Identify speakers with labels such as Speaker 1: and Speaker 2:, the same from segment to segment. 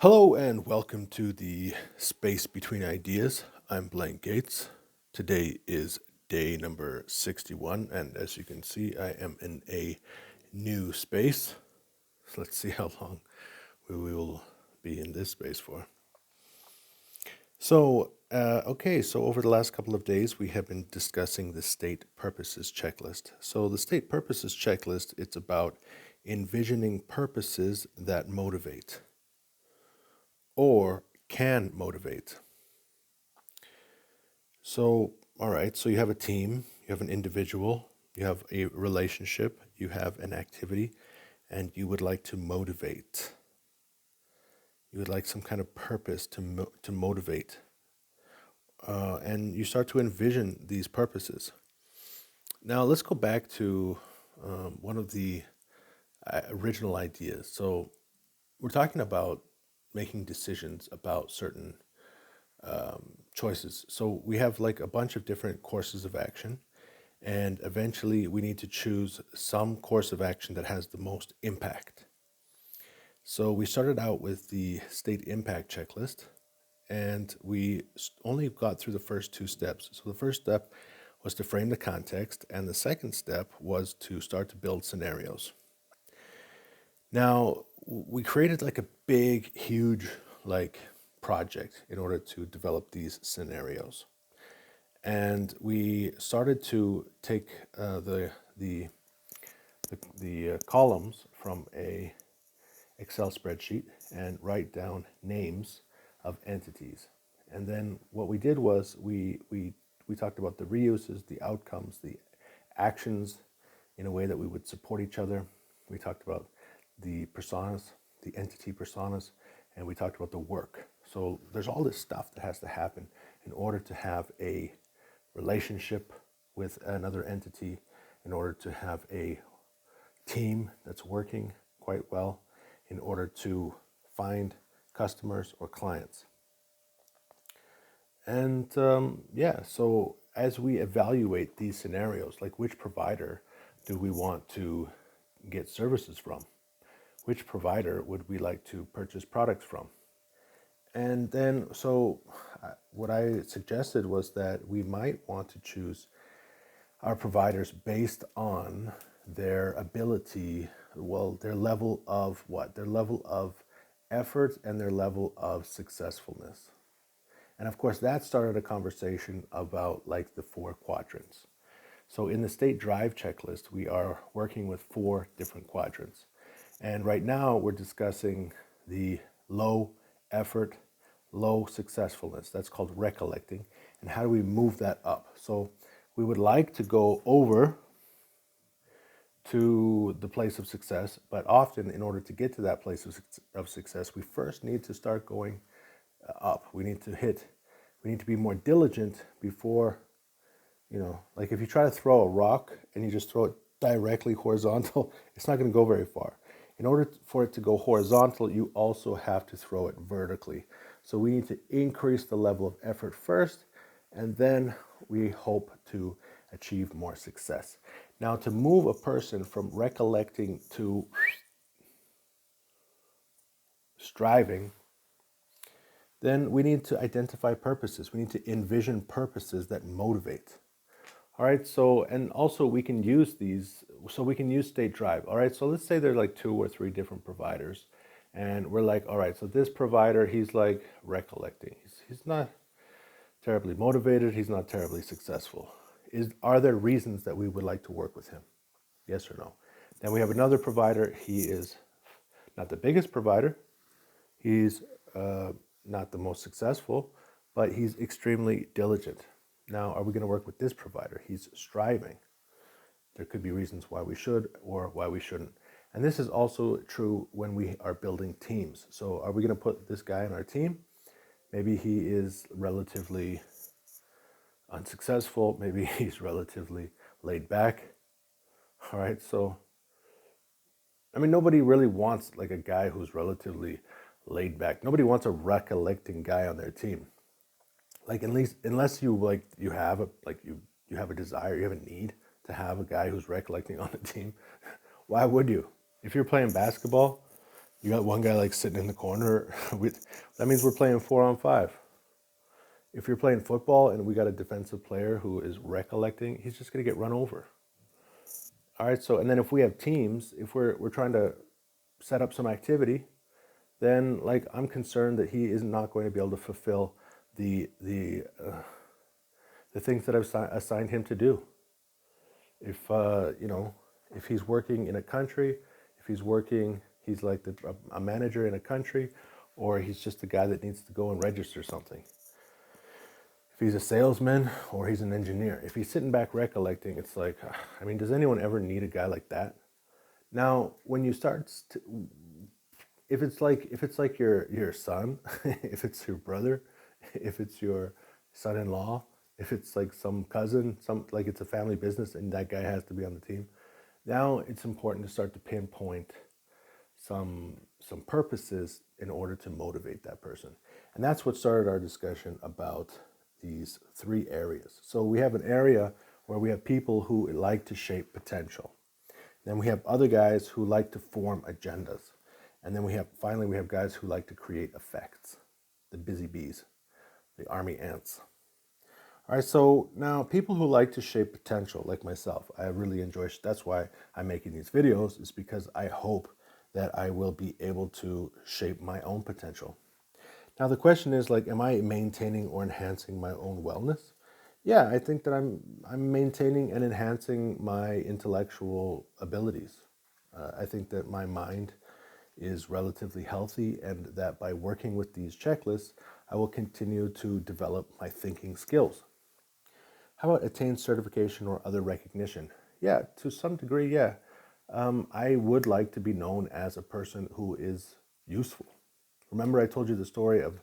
Speaker 1: Hello and welcome to the Space Between Ideas. I'm Blaine Gates. Today is day number 61, and as you can see, I am in a new space. So let's see how long we will be in this space for. So over the last couple of days, we have been discussing the state purposes checklist. So the state purposes checklist, it's about envisioning purposes that motivate or can motivate. So, all right, so you have a team, you have an individual, you have a relationship, you have an activity, and you would like to motivate. You would like some kind of purpose to motivate. And you start to envision these purposes. Now, let's go back to one of the original ideas. So, we're talking about making decisions about certain choices. So we have like a bunch of different courses of action, and eventually we need to choose some course of action that has the most impact. So we started out with the state impact checklist, and we only got through the first two steps. So the first step was to frame the context, and the second step was to start to build scenarios. Now, we created like a big, huge, project in order to develop these scenarios. And we started to take the columns from a Excel spreadsheet and write down names of entities. And then what we did was we talked about the reuses, the outcomes, the actions in a way that we would support each other. We talked about the personas, the entity personas, and we talked about the work. So there's all this stuff that has to happen in order to have a relationship with another entity, in order to have a team that's working quite well, in order to find customers or clients. And so as we evaluate these scenarios, like which provider do we want to get services from? Which provider would we like to purchase products from? And then, what I suggested was that we might want to choose our providers based on their ability, their level of what? Their level of effort and their level of successfulness. And of course, that started a conversation about like the 4 quadrants. So in the state drive checklist, we are working with 4 different quadrants. And right now we're discussing the low effort, low successfulness. That's called recollecting. And how do we move that up? So we would like to go over to the place of success, but often in order to get to that place of success, we first need to start going up. We need to be more diligent before, like if you try to throw a rock and you just throw it directly horizontal, it's not going to go very far. In order for it to go horizontal, you also have to throw it vertically. So we need to increase the level of effort first, and then we hope to achieve more success. Now, to move a person from recollecting to striving, then we need to identify purposes. We need to envision purposes that motivate. All right, so, and also we can use these, so we can use state drive. All right, so let's say there's like 2 or 3 different providers, and we're like, all right, so this provider, he's like recollecting. He's not terribly motivated, he's not terribly successful. Are there reasons that we would like to work with him? Yes or no? Then we have another provider, he is not the biggest provider, he's not the most successful, but he's extremely diligent. Now, are we going to work with this provider? He's striving. There could be reasons why we should or why we shouldn't. And this is also true when we are building teams. So are we going to put this guy on our team? Maybe he is relatively unsuccessful. Maybe he's relatively laid back. All right, so, I mean, nobody really wants like a guy who's relatively laid back. Nobody wants a recollecting guy on their team. Like, at least unless you have a desire, you have a need to have a guy who's recollecting on the team. Why would you? If you're playing basketball, You got one guy like sitting in the corner. That means we're playing 4-on-5. If you're playing football and we got a defensive player who is recollecting, he's just going to get run over. All right. So, and then if we have teams, if we're trying to set up some activity, then like I'm concerned that he is not going to be able to fulfill the things that I've assigned him to do. If if he's working in a country, if he's like a manager in a country, or he's just a guy that needs to go and register something. If he's a salesman or he's an engineer, if he's sitting back recollecting, it's like, I mean, does anyone ever need a guy like that? Now, when you start, if it's like your son, if it's your brother, if it's your son-in-law, if it's like some cousin, like it's a family business and that guy has to be on the team, now it's important to start to pinpoint some purposes in order to motivate that person. And that's what started our discussion about these 3 areas. So we have an area where we have people who like to shape potential. Then we have other guys who like to form agendas. And then we have guys who like to create effects, the busy bees, the army ants. All right, so now people who like to shape potential, like myself, I really enjoy, that's why I'm making these videos, is because I hope that I will be able to shape my own potential. Now the question is like, am I maintaining or enhancing my own wellness? Yeah, I think that I'm maintaining and enhancing my intellectual abilities. I think that my mind is relatively healthy and that by working with these checklists, I will continue to develop my thinking skills. How about attain certification or other recognition? Yeah, to some degree, yeah. I would like to be known as a person who is useful. Remember I told you the story of,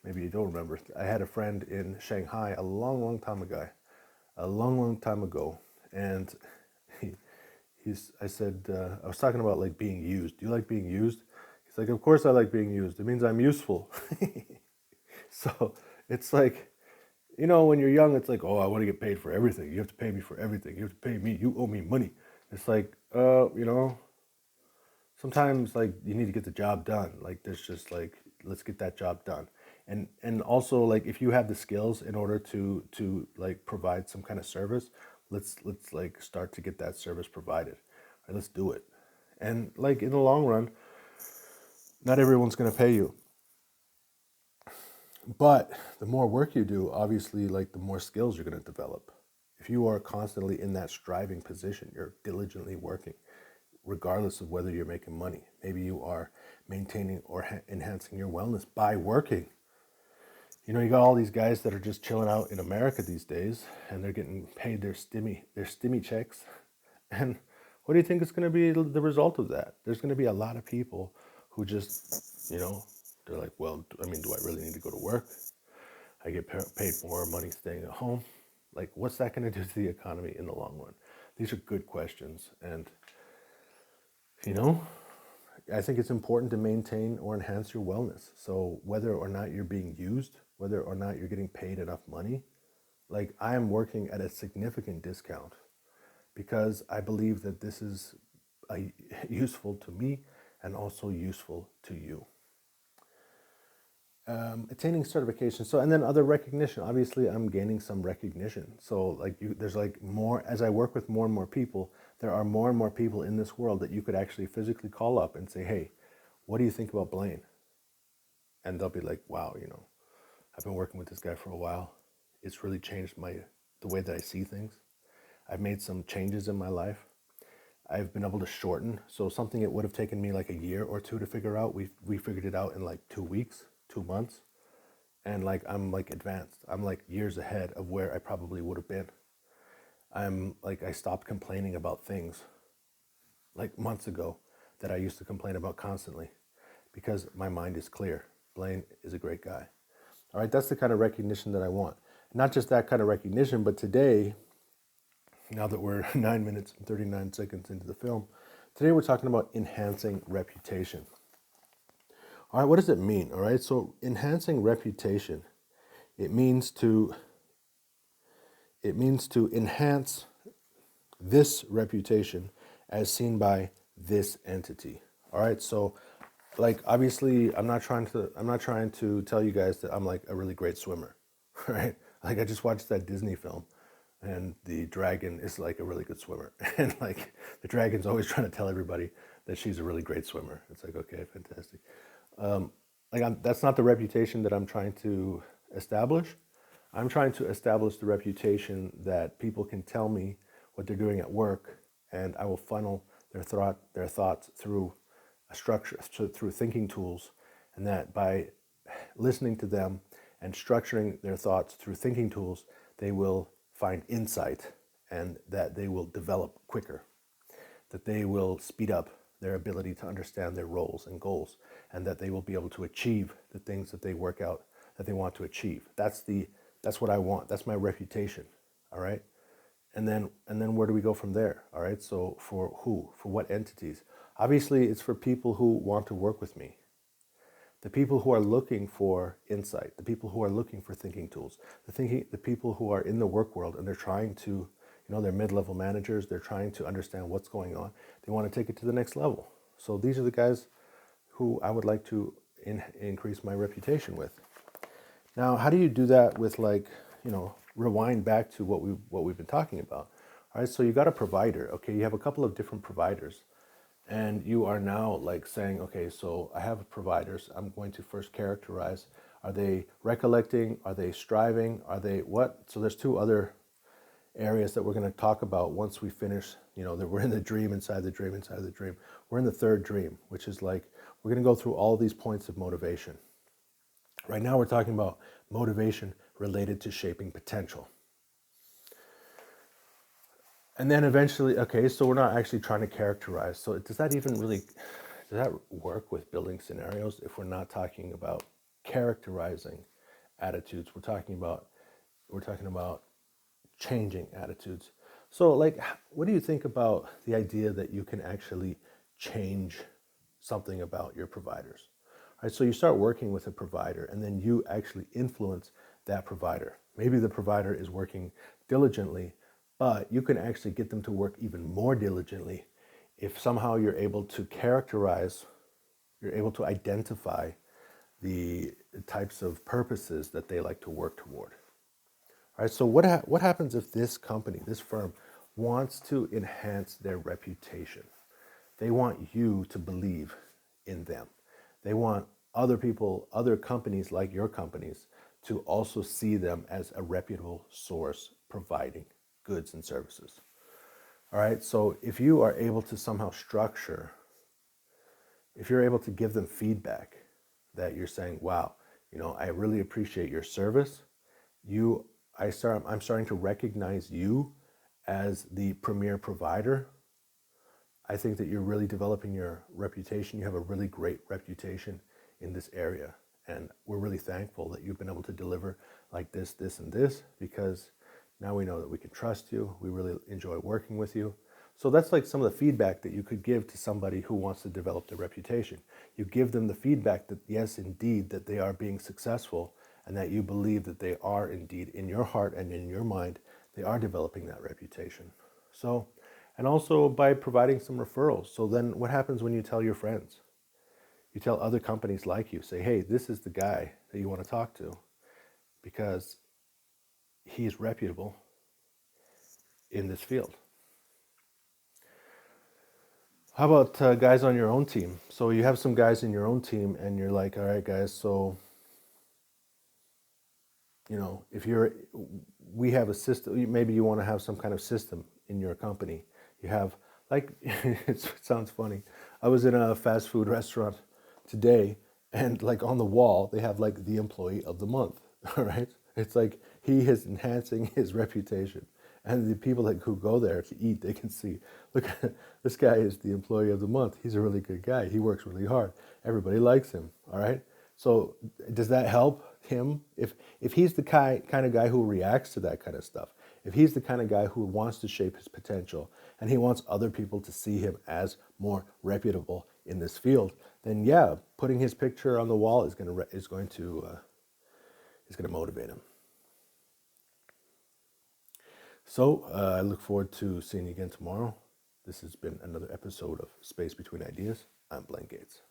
Speaker 1: maybe you don't remember, I had a friend in Shanghai a long, long time ago. And I said, I was talking about like being used. Do you like being used? He's like, of course I like being used. It means I'm useful. So it's like, when you're young, it's like, oh, I want to get paid for everything. You have to pay me for everything. You have to pay me. You owe me money. It's like, sometimes like you need to get the job done. Like there's just like, let's get that job done. And also like if you have the skills in order to like provide some kind of service, let's like start to get that service provided. All right, let's do it. And like in the long run, not everyone's going to pay you. But the more work you do, obviously, like the more skills you're going to develop. If you are constantly in that striving position, you're diligently working, regardless of whether you're making money. Maybe you are maintaining or enhancing your wellness by working. You got all these guys that are just chilling out in America these days, and they're getting paid their stimmy checks. And what do you think is going to be the result of that? There's going to be a lot of people who just, they're like, well, I mean, do I really need to go to work? I get paid more money staying at home. Like, what's that going to do to the economy in the long run? These are good questions. And, I think it's important to maintain or enhance your wellness. So whether or not you're being used, whether or not you're getting paid enough money, like I am working at a significant discount because I believe that this is useful to me and also useful to you. Attaining certification. So, and then other recognition. Obviously, I'm gaining some recognition. So, like, there's like more, as I work with more and more people, there are more and more people in this world that you could actually physically call up and say, hey, what do you think about Blaine? And they'll be like, wow, I've been working with this guy for a while. It's really changed the way that I see things. I've made some changes in my life. I've been able to shorten. So something it would have taken me like a year or 2 to figure out, we figured it out in like 2 weeks, 2 months. And like I'm like advanced. I'm like years ahead of where I probably would have been. I stopped complaining about things like months ago that I used to complain about constantly because my mind is clear. Blaine is a great guy. All right, that's the kind of recognition that I want. Not just that kind of recognition, but today, now that we're 9 minutes and 39 seconds into the film, today we're talking about enhancing reputation. All right, what does it mean? All right, so enhancing reputation, it means to enhance this reputation as seen by this entity. All right, so like obviously I'm not trying to tell you guys that I'm like a really great swimmer, right? Like I just watched that Disney film and the dragon is like a really good swimmer and like the dragon's always trying to tell everybody that she's a really great swimmer. It's like, okay, fantastic. That's not the reputation that I'm trying to establish. I'm trying to establish the reputation that people can tell me what they're doing at work, and I will funnel their thoughts through a structure, so through thinking tools, and that by listening to them and structuring their thoughts through thinking tools, they will find insight, and that they will develop quicker, that they will speed up their ability to understand their roles and goals, and that they will be able to achieve the things that they work out that they want to achieve. That's what I want. That's my reputation. All right. And then where do we go from there? All right. So for who? For what entities? Obviously, it's for people who want to work with me. The people who are looking for insight, the people who are looking for thinking tools, the people who are in the work world and they're trying to, they're mid-level managers, they're trying to understand what's going on. They want to take it to the next level. So these are the guys who I would like to increase my reputation with. Now, how do you do that with rewind back to what we've been talking about? All right, so you got a provider, okay? You have a couple of different providers. And you are now like saying, okay, so I have providers. I'm going to first characterize. Are they recollecting? Are they striving? Are they what? So there's two other areas that we're going to talk about once we finish, that we're in the dream inside the dream inside the dream. We're in the third dream, which is like, we're going to go through all these points of motivation. Right now we're talking about motivation related to shaping potential. And then eventually, okay, so we're not actually trying to characterize. So does that work with building scenarios if we're not talking about characterizing attitudes? We're talking about changing attitudes. So like, what do you think about the idea that you can actually change something about your providers? All right, so you start working with a provider and then you actually influence that provider. Maybe the provider is working diligently, but you can actually get them to work even more diligently if somehow you're able to identify the types of purposes that they like to work toward. All right, so what happens if this company, this firm, wants to enhance their reputation? They want you to believe in them. They want other people, other companies like your companies, to also see them as a reputable source providing goods and services. All right, so if you are able to somehow structure, if you're able to give them feedback that you're saying, wow, I really appreciate your service. I'm starting to recognize you as the premier provider. I think that you're really developing your reputation. You have a really great reputation in this area. And we're really thankful that you've been able to deliver like this, this, and this, because now we know that we can trust you. We really enjoy working with you. So that's like some of the feedback that you could give to somebody who wants to develop their reputation. You give them the feedback that yes, indeed, that they are being successful and that you believe that they are indeed in your heart and in your mind, they are developing that reputation. So, and also by providing some referrals. So then what happens when you tell your friends? You tell other companies like you, say, hey, this is the guy that you want to talk to because he's reputable in this field. How about guys on your own team? So you have some guys in your own team and you're like, all right, guys, so, we have a system, maybe you want to have some kind of system in your company. You have, like, it sounds funny. I was in a fast food restaurant today and like on the wall, they have like the employee of the month, all right? It's like he is enhancing his reputation. And the people who go there to eat, they can see, look, this guy is the employee of the month. He's a really good guy. He works really hard. Everybody likes him, all right? So does that help him? If he's the kind of guy who reacts to that kind of stuff, if he's the kind of guy who wants to shape his potential and he wants other people to see him as more reputable in this field, then yeah, putting his picture on the wall is going to motivate him. So I look forward to seeing you again tomorrow. This has been another episode of Space Between Ideas. I'm Blaine Gates.